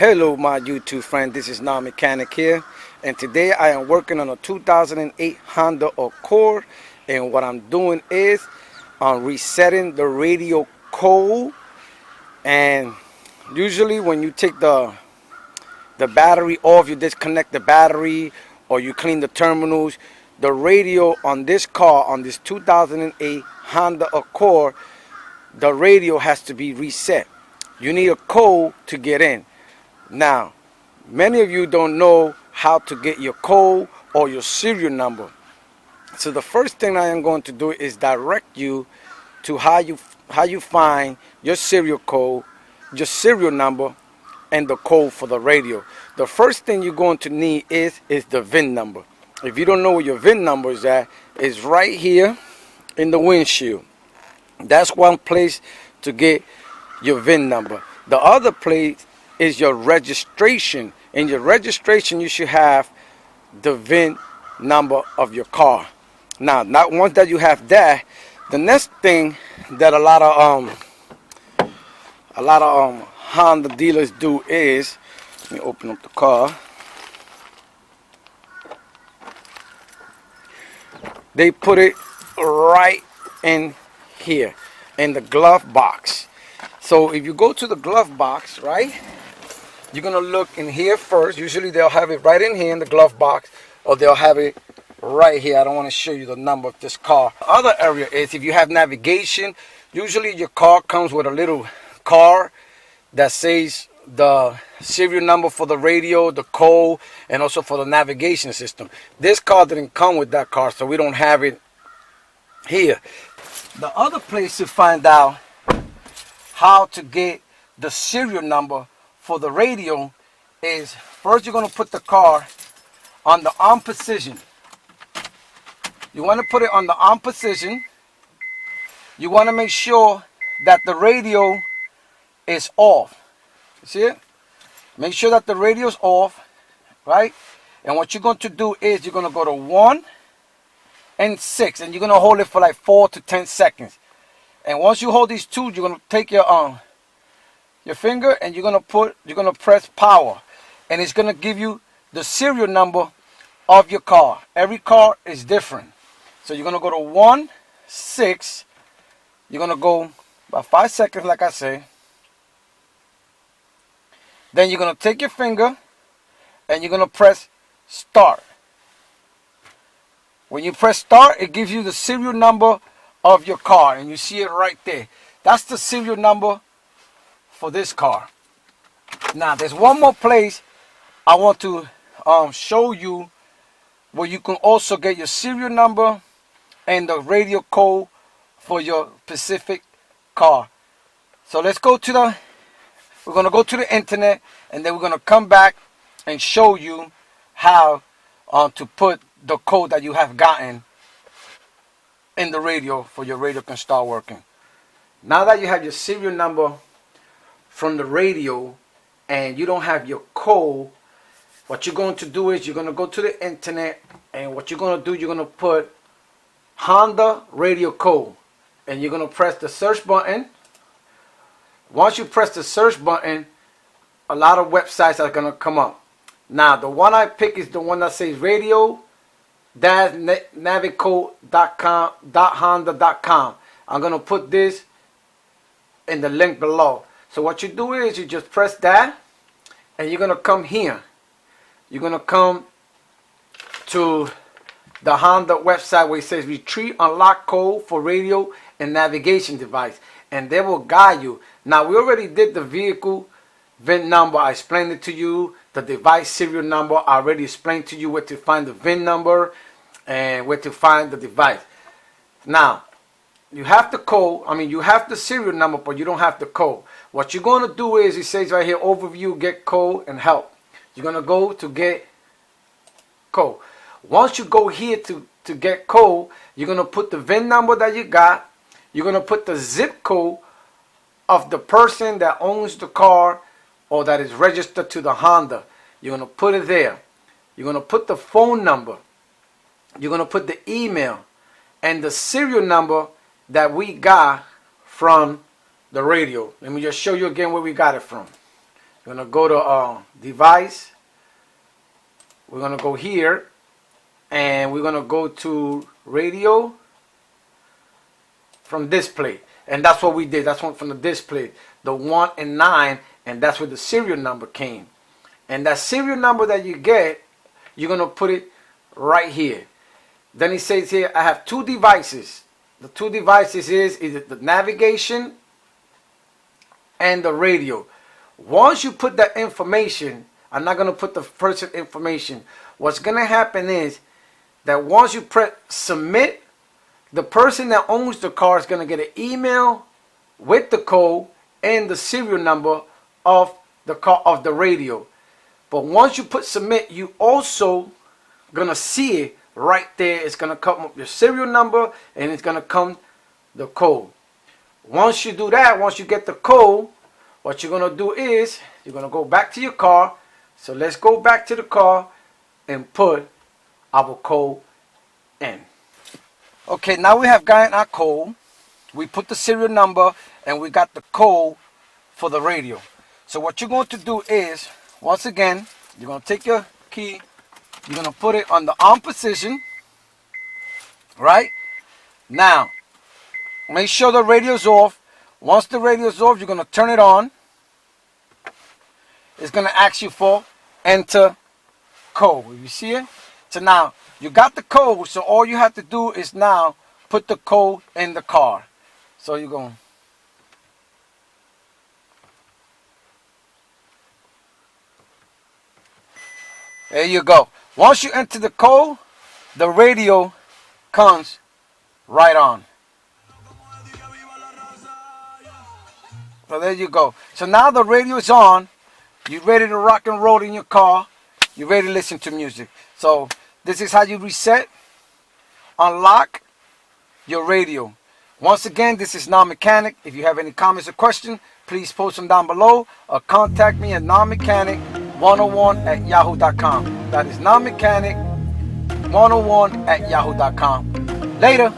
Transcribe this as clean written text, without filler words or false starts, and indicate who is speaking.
Speaker 1: Hello my YouTube friend, this is Now Mechanic here, and today I am working on a 2008 Honda Accord, and what I'm doing is I'm resetting the radio code. And usually when you take the battery off, you disconnect the battery or you clean the terminals, the radio on this car, on this 2008 Honda Accord, the radio has to be reset. You need a code to get in. Now, many of you don't know how to get your code or your serial number. So the first thing I am going to do is direct you to how you find your serial code, your serial number, and the code for the radio. The first thing you're going to need is the VIN number. If you don't know where your VIN number is at, it's right here in the windshield. That's one place to get your VIN number. The other place is your registration. In your registration, you should have the VIN number of your car. Now, not once that you have that, the next thing that a lot of Honda dealers do is, let me open up the car. They put it right in here in the glove box. So if you go to the glove box, right, you're going to look in here first. Usually they'll have it right in here in the glove box, or they'll have it right here. I don't want to show you the number of this car. The other area is if you have navigation. Usually your car comes with a little card that says the serial number for the radio, the code, and also for the navigation system. This car didn't come with that card, so we don't have it here. The other place to find out how to get the serial number for the radio is first you're going to put the car on the on position. You want to put it on the on position. You want to make sure that the radio is off. You see it? Make sure that the radio is off, right? And what you're going to do is you're going to go to 1 and 6, and you're going to hold it for like 4 to 10 seconds. And once you hold these two, you're going to take your finger and you're going to press power, and it's going to give you the serial number of your car. Every car is different. So you're going to go to 1, 6. You're going to go about 5 seconds, like I say. Then you're going to take your finger and you're going to press start. When you press start, it gives you the serial number of your car, and you see it right there. That's the serial number for this car. Now there's one more place I want to show you where you can also get your serial number and the radio code for your specific car. So let's go to we're going to go to the internet, and then we're going to come back and show you how to put the code that you have gotten in the radio for your radio can start working. Now that you have your serial number from the radio and you don't have your code, what you're going to do is you're going to go to the internet, and what you're going to do, you're going to put Honda radio code, and you're going to press the search button. Once you press the search button, a lot of websites are going to come up. Now the one I pick is the one that says radio-navicode.honda.com. I'm going to put this in the link below. So what you do is you just press that, and you're going to come here. You're going to come to the Honda website where it says retrieve unlock code for radio and navigation device, and they will guide you. Now we already did the vehicle VIN number. I explained it to you. The device serial number, I already explained to you where to find the VIN number and where to find the device. Now you have the code, you have the serial number, but you don't have the code. What you're going to do is, it says right here, overview, get code, and help. You're going to go to get code. Once you go here to get code, you're going to put the VIN number that you got. You're going to put the zip code of the person that owns the car or that is registered to the Honda. You're going to put it there. You're going to put the phone number. You're going to put the email and the serial number that we got from the radio. Let me just show you again where we got it from. We're gonna go to device. We're gonna go here, and we're gonna go to radio from display, and that's what we did. That's one from the display, the 1 and 9, and that's where the serial number came. And that serial number that you get, you're gonna put it right here. Then he says here, I have 2 devices. The 2 devices is the navigation and the radio. Once you put that information, I'm not gonna put the person information. What's gonna happen is that once you press submit, the person that owns the car is gonna get an email with the code and the serial number of the car, of the radio. But once you put submit, you also gonna see it right there. It's gonna come up your serial number, and it's gonna come the code. Once you do that, once you get the code, what you're gonna do is you're gonna go back to your car. So let's go back to the car and put our code in. Okay, now we have gotten our code. We put the serial number and we got the code for the radio. So what you're going to do is, once again, you're going to take your key, you're going to put it on the on position, right? Now, make sure the radio's off. Once the radio's off, you're going to turn it on. It's going to ask you for enter code. You see it? So now, you got the code, so all you have to do is now put the code in the car. So you're going. There you go. Once you enter the code, the radio comes right on. So there you go. So now the radio is on. You're ready to rock and roll in your car. You're ready to listen to music. So this is how you reset, unlock your radio. Once again, this is Non-Mechanic. If you have any comments or questions, please post them down below or contact me at nonmechanic101@yahoo.com. That is nonmechanic101@yahoo.com. Later.